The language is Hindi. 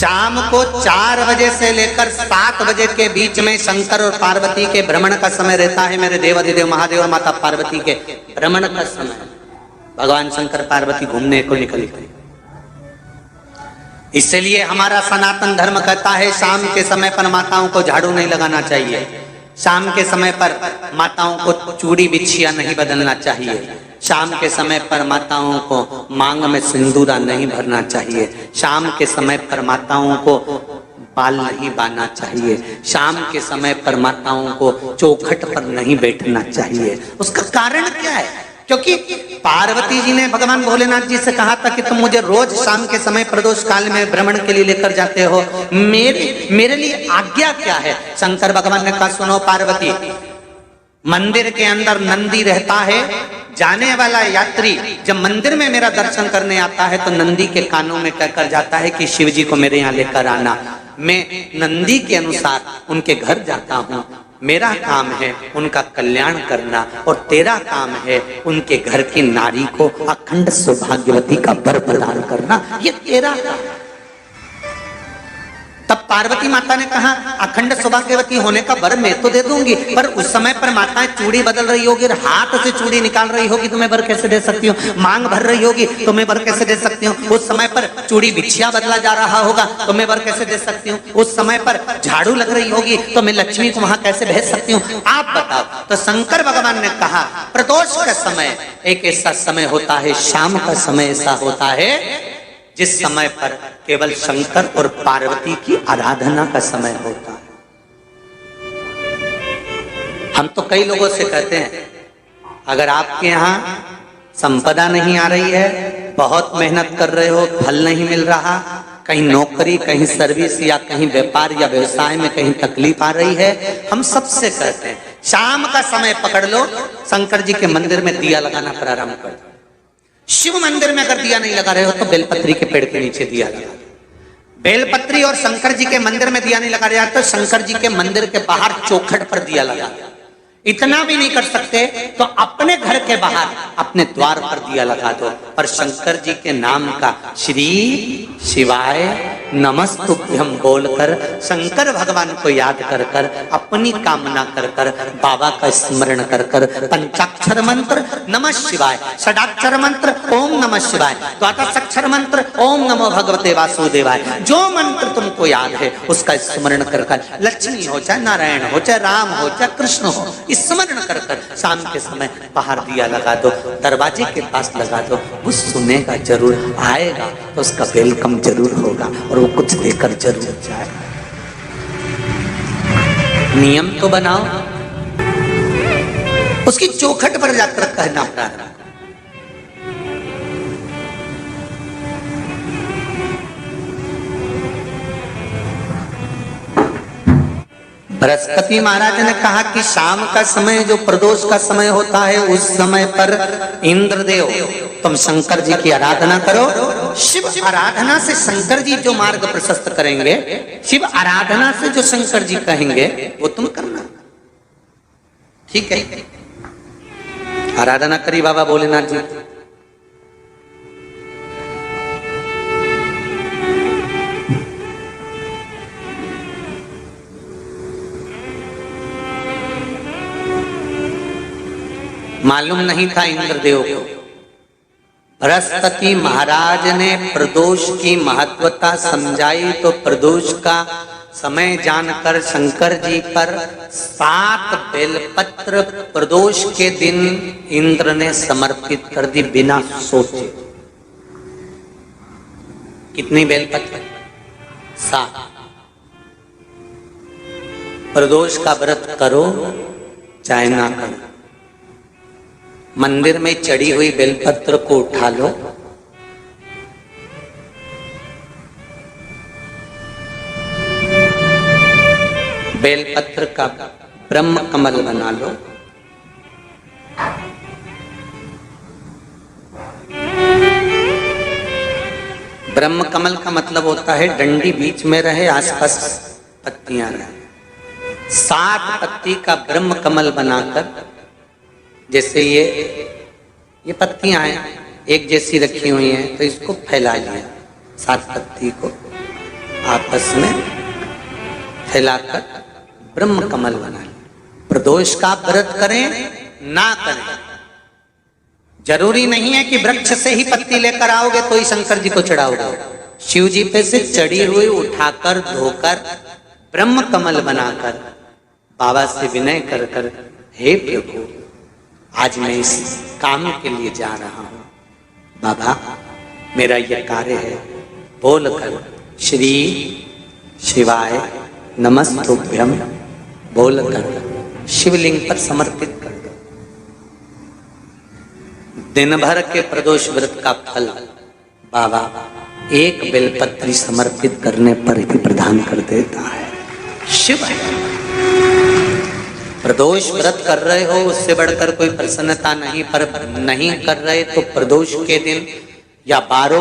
शाम को 4 बजे से लेकर 7 बजे के बीच में शंकर और पार्वती के भ्रमण का समय रहता है। मेरे देवाधिदेव महादेव और माता पार्वती के भ्रमण का समय, भगवान शंकर पार्वती घूमने को निकल गए। इसलिए हमारा सनातन धर्म कहता है शाम के समय पर माताओं को झाड़ू नहीं लगाना चाहिए, शाम के समय पर माताओं को चूड़ी बिछिया नहीं बदलना चाहिए, शाम के समय पर माताओं को मांग में सिंदूरा नहीं भरना चाहिए, शाम के समय पर माताओं को बाल नहीं बांधना चाहिए, शाम के समय पर माताओं को चौखट पर नहीं बैठना चाहिए। उसका कारण क्या है? क्योंकि पार्वती जी ने भगवान भोलेनाथ जी से कहा था कि तुम मुझे रोज शाम के समय प्रदोष काल में भ्रमण के लिए लेकर जाते हो, मेरे लिए आज्ञा क्या है? शंकर भगवान ने कहा सुनो पार्वती, मंदिर के अंदर नंदी रहता है, जाने वाला यात्री जब मंदिर में मेरा दर्शन करने आता है तो नंदी के कानों में कहकर जाता है कि शिव जी को मेरे यहाँ लेकर आना। मैं नंदी के अनुसार उनके घर जाता हूँ, मेरा काम है उनका कल्याण करना और तेरा काम है उनके घर की नारी को अखंड सौभाग्यवती का वर प्रदान करना, ये तेरा काम। तब पार्वती माता ने कहा अखंड सौभाग्यवती होने का वर मैं तो दे दूंगी, पर उस समय पर माताएं चूड़ी बदल रही होगी, हाथ से चूड़ी निकाल रही होगी तो मैं वर कैसे दे सकती हूँ? मांग भर रही होगी तो मैं वर कैसे दे सकती हूँ? उस समय पर चूड़ी बिछिया बदला जा रहा होगा तो मैं वर कैसे दे सकती हूँ? उस समय पर झाड़ू लग रही होगी तो मैं लक्ष्मी को वहां कैसे भेज सकती हूँ? आप बताओ। तो शंकर भगवान ने कहा प्रदोष का समय एक ऐसा समय होता है, शाम का समय ऐसा होता है जिस समय पर केवल शंकर और पार्वती की आराधना का समय होता है। हम तो कई लोगों से कहते हैं अगर आपके यहाँ संपदा नहीं आ रही है, बहुत मेहनत कर रहे हो, फल नहीं मिल रहा, कहीं नौकरी, कहीं सर्विस या कहीं व्यापार या व्यवसाय में कहीं तकलीफ आ रही है, हम सबसे कहते हैं शाम का समय पकड़ लो, शंकर जी के मंदिर में दिया लगाना प्रारंभ कर दो। शिव मंदिर में अगर दिया नहीं लगा रहे हो तो बेलपत्री के पेड़ के नीचे दिया लगा। बेलपत्री और शंकर जी के मंदिर में दिया नहीं लगा रहा तो शंकर जी के मंदिर के बाहर चौखट पर दिया लगा। इतना भी नहीं कर सकते तो अपने घर के बाहर अपने द्वार पर दिया लगा दो, पर शंकर जी के नाम का श्री शिवाय नमस्तुभ्यं बोलकर शंकर भगवान को याद कर कर अपनी कामना कर कर बाबा का स्मरण कर कर पंचाक्षर मंत्र नमः शिवाय, षडाक्षर मंत्र ओम नमः शिवाय, द्वादशाक्षर मंत्र ओम नमो भगवते वासुदेवाय, जो मंत्र तुमको याद है उसका स्मरण कर कर लक्ष्मी हो चाहे नारायण हो चाहे राम हो चाहे कृष्ण हो स्मरण कर कर शाम के समय बाहर दिया लगा दो, दरवाजे के पास लगा दो। वो सुनेगा जरूर, आएगा तो उसका वेलकम जरूर होगा और वो कुछ देकर जरूर जाएगा। नियम तो बनाओ, उसकी चौखट पर जाकर कहना प्रारंभ। बृहस्पति महाराज ने कहा कि शाम का समय जो प्रदोष का समय होता है उस समय पर इंद्रदेव तुम शंकर जी की आराधना करो। शिव आराधना से शंकर जी जो मार्ग प्रशस्त करेंगे, शिव आराधना से जो शंकर जी कहेंगे वो तुम करना। ठीक है, आराधना करी बाबा भोलेनाथ जी। मालूम नहीं था इंद्रदेव को। बृहस्पति महाराज ने प्रदोष की महत्वता समझाई तो प्रदोष का समय जानकर शंकर जी पर 7 बेलपत्र प्रदोष के दिन इंद्र ने समर्पित कर दी बिना सोचे। कितनी बेलपत्र? 7। प्रदोष का व्रत करो चाहे ना करो, मंदिर में चढ़ी हुई बेलपत्र को उठा लो, बेलपत्र का ब्रह्म कमल बना लो, ब्रह्म कमल का मतलब होता है डंडी बीच में रहे, आसपास पत्तियां रहे। 7 पत्ती का ब्रह्म कमल बनाकर, जैसे ये पत्तियां हैं एक जैसी रखी हुई हैं तो इसको फैला लिया 7 पत्ती को, आपस में फैलाकर ब्रह्म कमल बना लें। प्रदोष का व्रत करें ना करें, जरूरी नहीं है कि वृक्ष से ही पत्ती लेकर आओगे तो ही शंकर जी को चढ़ाओगे। शिव जी पे से चढ़ी हुई उठाकर धोकर ब्रह्म कमल बनाकर बाबा से विनय कर कर, हे प्रभु आज मैं इस काम के लिए जा रहा हूं, बाबा मेरा यह कार्य है, बोलकर श्री शिवाय नमस्तुभ्यम बोलकर शिवलिंग पर समर्पित कर दो। दिन भर के प्रदोष व्रत का फल बाबा एक बेलपत्री समर्पित करने पर ही प्रदान कर देता है। शिव है। प्रदोष व्रत कर रहे हो उससे बढ़कर कोई प्रसन्नता नहीं, पर नहीं कर रहे तो प्रदोष के दिन या 12